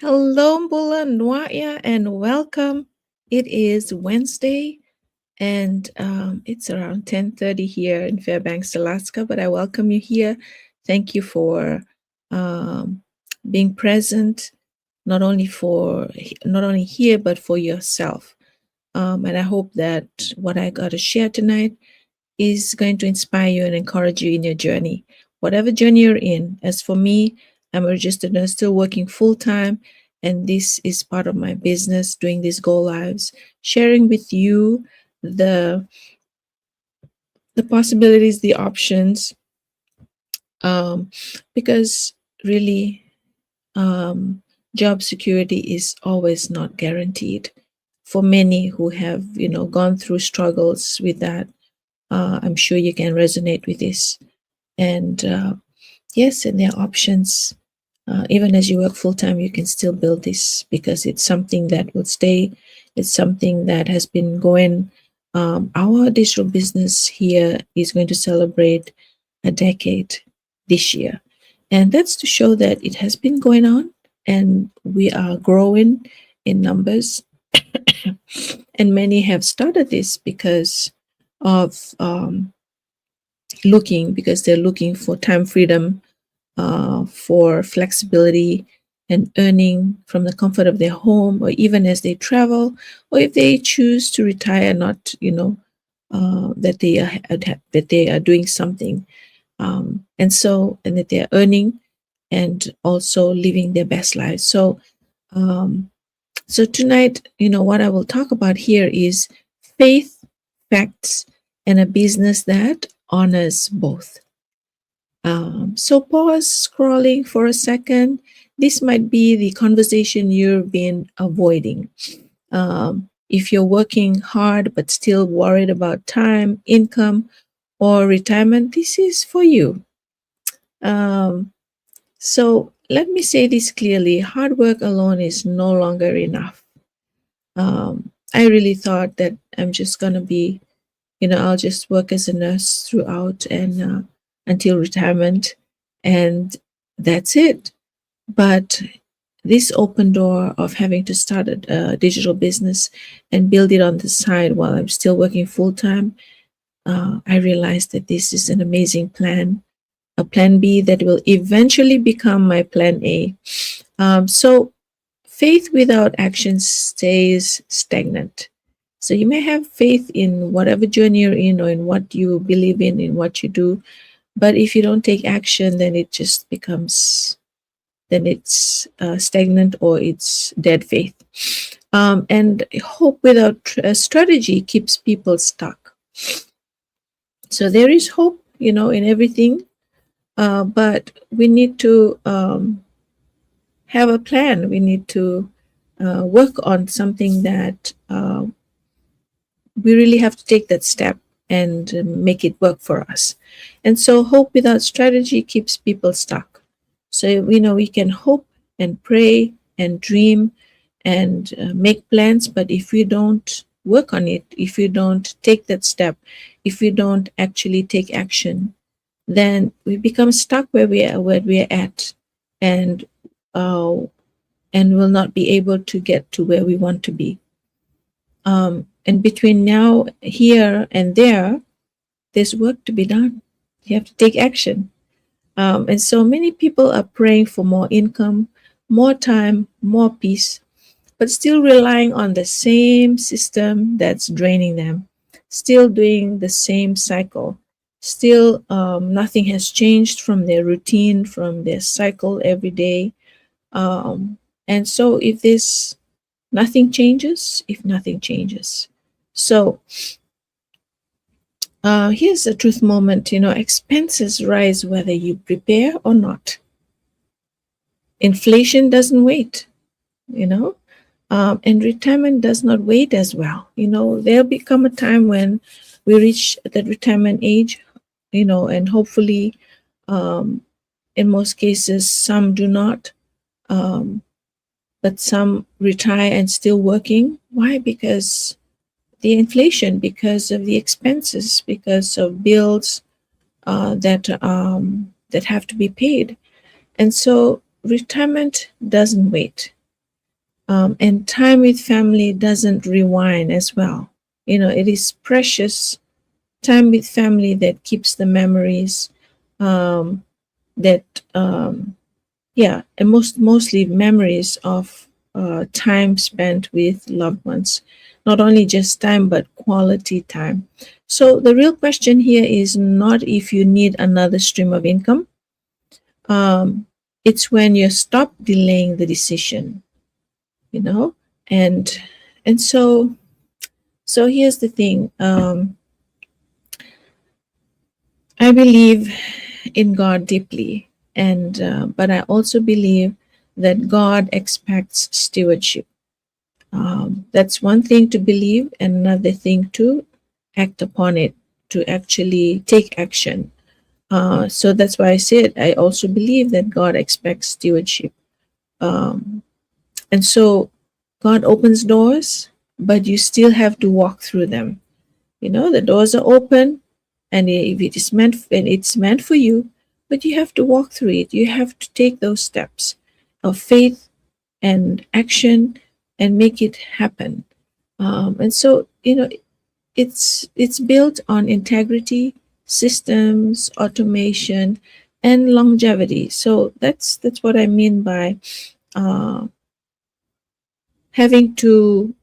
Hello, Mbula Nwaya, and welcome. It is Wednesday, and it's around 10:30 here in Fairbanks, Alaska. But I welcome you here. Thank you for um, being present, not only here but for yourself. And I hope that what I got to share tonight is going to inspire you and encourage you in your journey, whatever journey you're in. As for me, I'm a registered nurse, still working full time, and this is part of my business, doing these Go Lives, sharing with you the the possibilities, the options, um, because really, job security is always not guaranteed. For many who have, gone through struggles with that, I'm sure you can resonate with this. And yes, and there are options. Even as you work full time, you can still build this because it's something that will stay. It's something that has been going. Our digital business here is going to celebrate a decade this year. And that's to show that it has been going on and we are growing in numbers. And many have started this because of because they're looking for time freedom, for flexibility and earning from the comfort of their home, or even as they travel, or if they choose to retire, not that they are doing something, and that they are earning and also living their best lives. Um, so tonight, what I will talk about here is faith, facts, and a business that honors both. So pause scrolling for a second. This might be the conversation you've been avoiding. If you're working hard but still worried about time, income, or retirement, this is for you. Um, so let me say this clearly: hard work alone is no longer enough. I really thought that I'm just going to be, I'll just work as a nurse throughout and until retirement, and that's it. But this open door of having to start a digital business and build it on the side while I'm still working full time, I realized that this is an amazing plan, a plan B that will eventually become my plan A. So faith without action stays stagnant. So you may have faith in whatever journey you're in or in what you believe in what you do, but if you don't take action, then it just becomes, then it's stagnant or it's dead faith. And hope without strategy keeps people stuck. So there is hope, in everything, but we need to have a plan. We need to work on something that we really have to take that step and make it work for us. And so hope without strategy keeps people stuck. So, we can hope and pray and dream and make plans, but if we don't work on it, if we don't take that step, if we don't actually take action, then we become stuck where we are at, and uh, and will not be able to get to where we want to be. And between now, here, and there's work to be done. You have to take action. And so many people are praying for more income, more time, more peace, but still relying on the same system that's draining them, still doing the same cycle. Still, nothing has changed from their routine, from their cycle every day. And so, if nothing changes. So, here's a truth moment. Expenses rise whether you prepare or not. Inflation doesn't wait, and retirement does not wait as well. There'll become a time when we reach that retirement age, and hopefully, um, in most cases, some do not, um, but some retire and still working. Why? Because the inflation, because of the expenses, because of bills that have to be paid. And so retirement doesn't wait. And time with family doesn't rewind as well. It is precious time with family that keeps the memories, um, that yeah, and mostly memories of time spent with loved ones, not only just time but quality time. So the real question here is not if you need another stream of income. um, it's when you stop delaying the decision, you know and and so here's the thing. I believe in God deeply, and but I also believe that God expects stewardship. That's one thing to believe, and another thing to act upon it, to actually take action. So that's why I said I also believe that God expects stewardship. Um, and so God opens doors, but you still have to walk through them. The doors are open, and if it is meant, and it's meant for you, but you have to walk through it. You have to take those steps of faith and action and make it happen. And so it's built on integrity, systems, automation, and longevity. So that's what I mean by uh, having to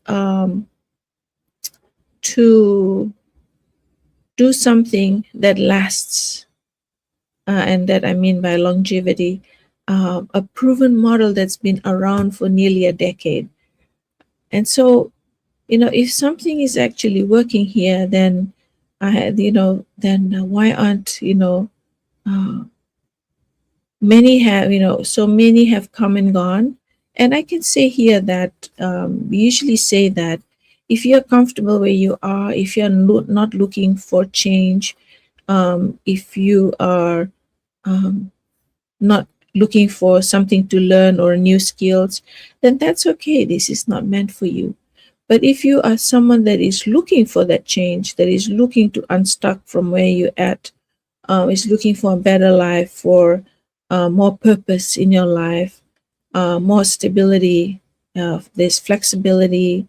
do something that lasts, and that I mean by longevity, a proven model that's been around for nearly a decade. And so, if something is actually working here, then then why aren't uh, so many have come and gone. And I can say here that we usually say that if you're comfortable where you are, if you're not looking for change, if you are um, not looking for something to learn or new skills, then that's okay. This is not meant for you. But if you are someone that is looking for that change, that is looking to unstuck from where you're at, is looking for a better life, for more purpose in your life, more stability, there's flexibility,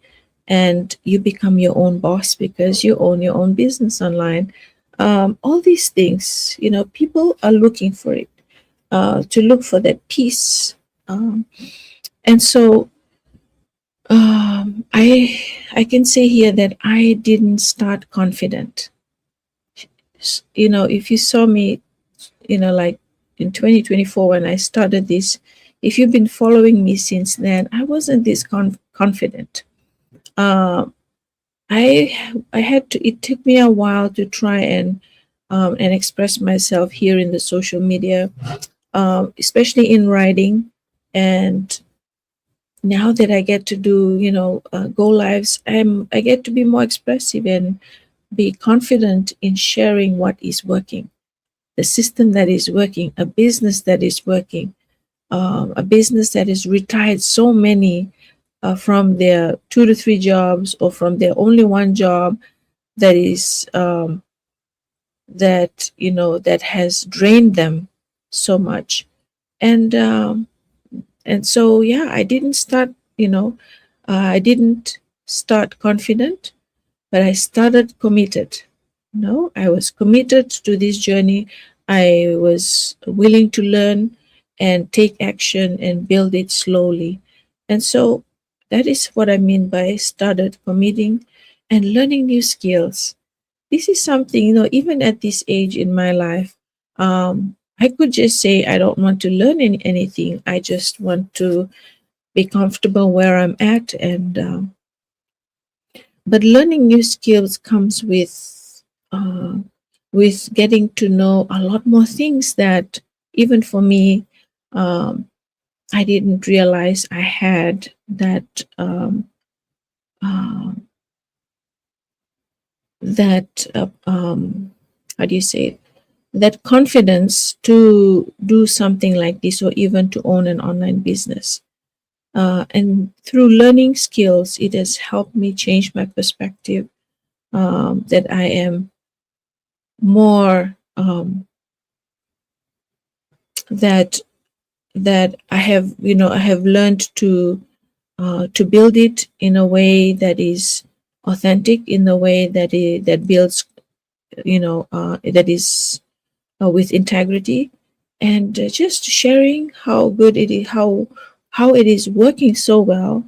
and you become your own boss because you own your own business online. All these things, people are looking for it, to look for that peace. And so I can say here that I didn't start confident. If you saw me, like in 2024 when I started this, if you've been following me since then, I wasn't this confident. Uh, I had to. It took me a while to try and express myself here in the social media, especially in writing. And now that I get to do, go lives, I get to be more expressive and be confident in sharing what is working, the system that is working, a business that is working, a business that has retired so many from their 2 to 3 jobs, or from their only one job, that is that has drained them so much. And um, and so, yeah, I didn't start confident, but I started committed. I was committed to this journey. I was willing to learn and take action and build it slowly. And so that is what I mean by started committing and learning new skills. This is something, even at this age in my life, I could just say I don't want to learn anything. I just want to be comfortable where I'm at. And but learning new skills comes uh, with getting to know a lot more things that even for me, um, I didn't realize I had uh, that how do you say it? That confidence to do something like this, or even to own an online business. And through learning skills, it has helped me change my perspective, that I am more that I have learned to to build it in a way that is authentic, in a way that builds, that is with integrity, and just sharing how good it is, how it is working so well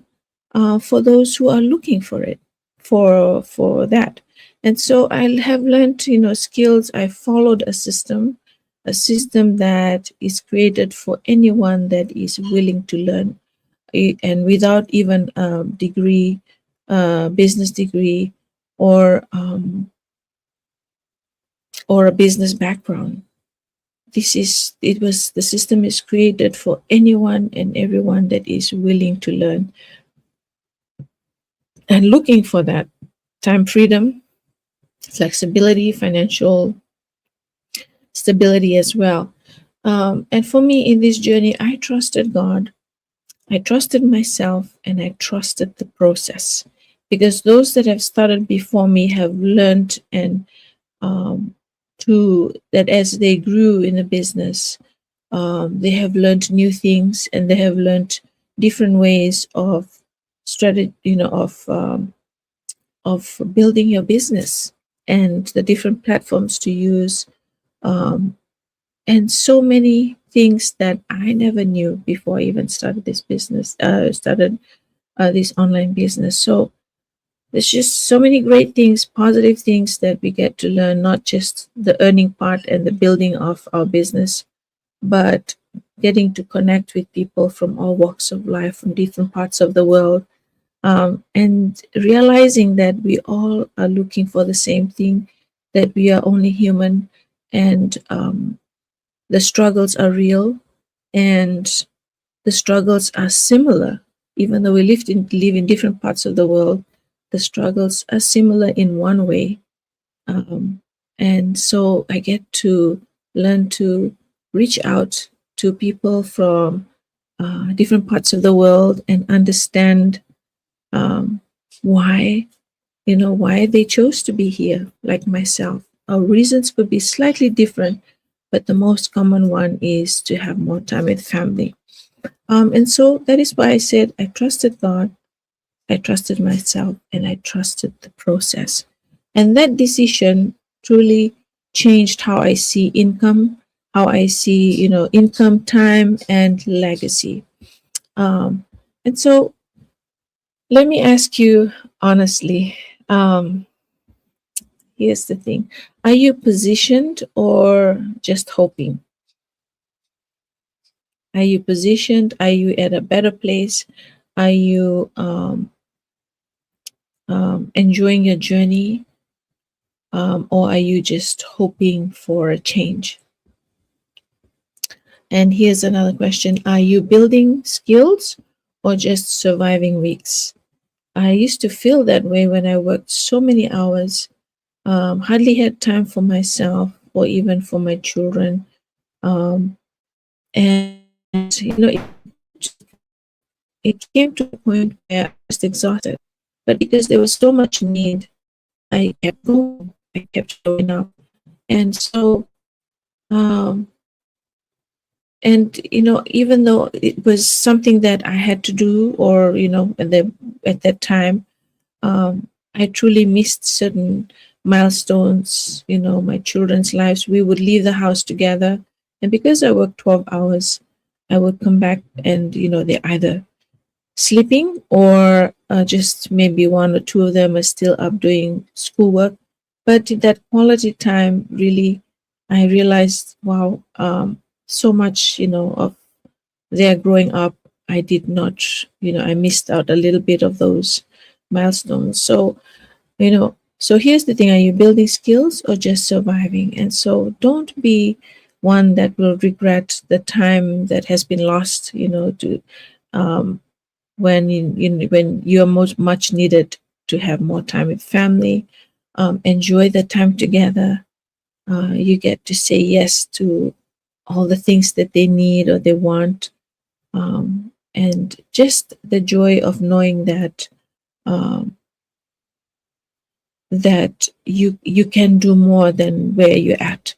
for those who are looking for it, for that. And so I have learned, skills. I followed a system that is created for anyone that is willing to learn, and without even a degree, business degree, or or a business background. The system is created for anyone and everyone that is willing to learn and looking for that time freedom, flexibility, financial stability as well. And for me in this journey, I trusted God, I trusted myself, and I trusted the process, because those that have started before me have learned, and to that as they grew in the business, they have learned new things, and they have learned different ways of strategy, of building your business, and the different platforms to use, um, and so many things that I never knew before I even started this business, started this online business. So there's just so many great things, positive things that we get to learn, not just the earning part and the building of our business, but getting to connect with people from all walks of life, from different parts of the world, and realizing that we all are looking for the same thing, that we are only human, and the struggles are real, and the struggles are similar. Even though we live in different parts of the world, the struggles are similar in one way. Um, and so I get to learn to reach out to people from different parts of the world and understand um, why, why they chose to be here, like myself. Our reasons could be slightly different, but the most common one is to have more time with family. And so that is why I said I trusted God, I trusted myself, and I trusted the process. And that decision truly changed how I see income, how I see, income, time, and legacy. Um, and so let me ask you honestly, um, here's the thing. Are you positioned or just hoping? Are you positioned? Are you at a better place? Are you enjoying your journey? Or are you just hoping for a change? And here's another question. Are you building skills or just surviving weeks? I used to feel that way when I worked so many hours, hardly had time for myself or even for my children. Um, and, it came to a point where I was exhausted. But because there was so much need, I kept going, I kept showing up. And so, um, and even though it was something that I had to do, or at that time, I truly missed certain milestones, my children's lives. We would leave the house together, and because I worked 12 hours, I would come back, and they either sleeping, or just maybe one or two of them are still up doing schoolwork. But that quality time, really, I realized, wow, so much, of their growing up, I did not, I missed out a little bit of those milestones. So, so here's the thing. Are you building skills or just surviving? And so don't be one that will regret the time that has been lost, to um, when you are much needed to have more time with family. Enjoy the time together. You get to say yes to all the things that they need or they want, and just the joy of knowing that, um, that you can do more than where you're at.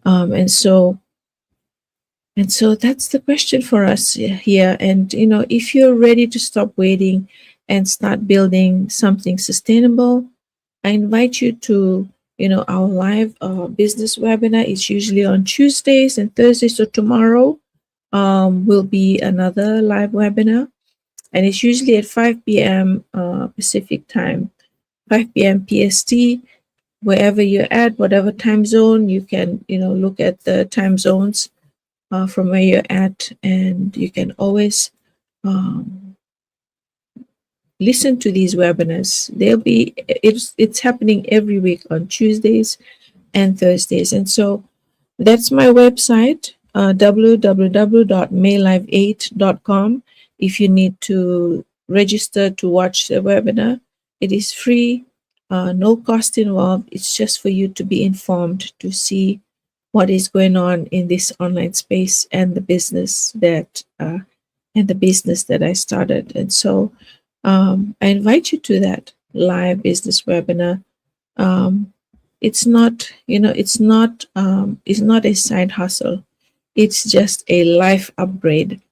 And so And so that's the question for us here. And, if you're ready to stop waiting and start building something sustainable, I invite you to, our live business webinar. It's usually on Tuesdays and Thursdays. So tomorrow will be another live webinar, and it's usually at 5 p.m. Pacific time, 5 p.m. PST. Wherever you're at, whatever time zone, you can, look at the time zones from where you're at, and you can always um, listen to these webinars. It's happening every week on Tuesdays and Thursdays. And so that's my website, www.maylive8.com. If you need to register to watch the webinar, it is free, no cost involved. It's just for you to be informed, to see what is going on in this online space and the business that I started. And so I invite you to that live business webinar. Um, it's not, it's not a side hustle. It's just a life upgrade.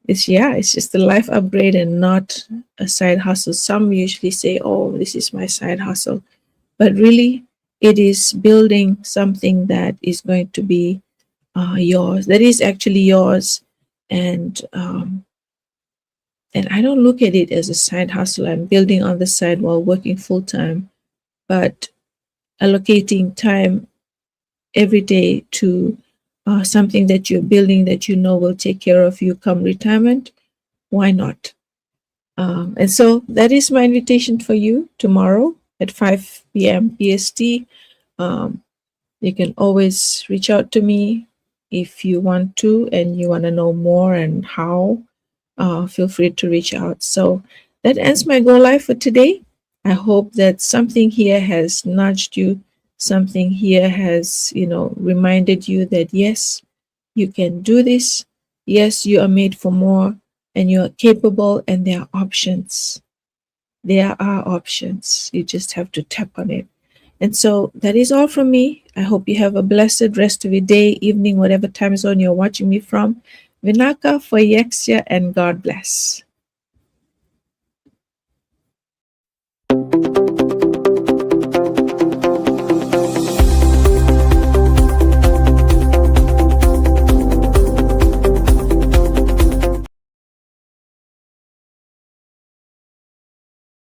It's just a life upgrade and not a side hustle. Some usually say, "Oh, this is my side hustle," but really, it is building something that is going to be yours. That is actually yours, and I don't look at it as a side hustle. I'm building on the side while working full time, but allocating time every day to something that you're building that you know will take care of you come retirement. Why not? And so that is my invitation for you tomorrow at 5 p.m. PST. Um, you can always reach out to me if you want to and you want to know more and how. Feel free to reach out. So that ends my Go Live for today. I hope that something here has nudged you, something here has, reminded you that yes, you can do this. Yes, you are made for more and you are capable, and there are options. There are options. You just have to tap on it. And so that is all from me. I hope you have a blessed rest of your day, evening, whatever time zone you're watching me from. Vinaka for Yexia, and God bless.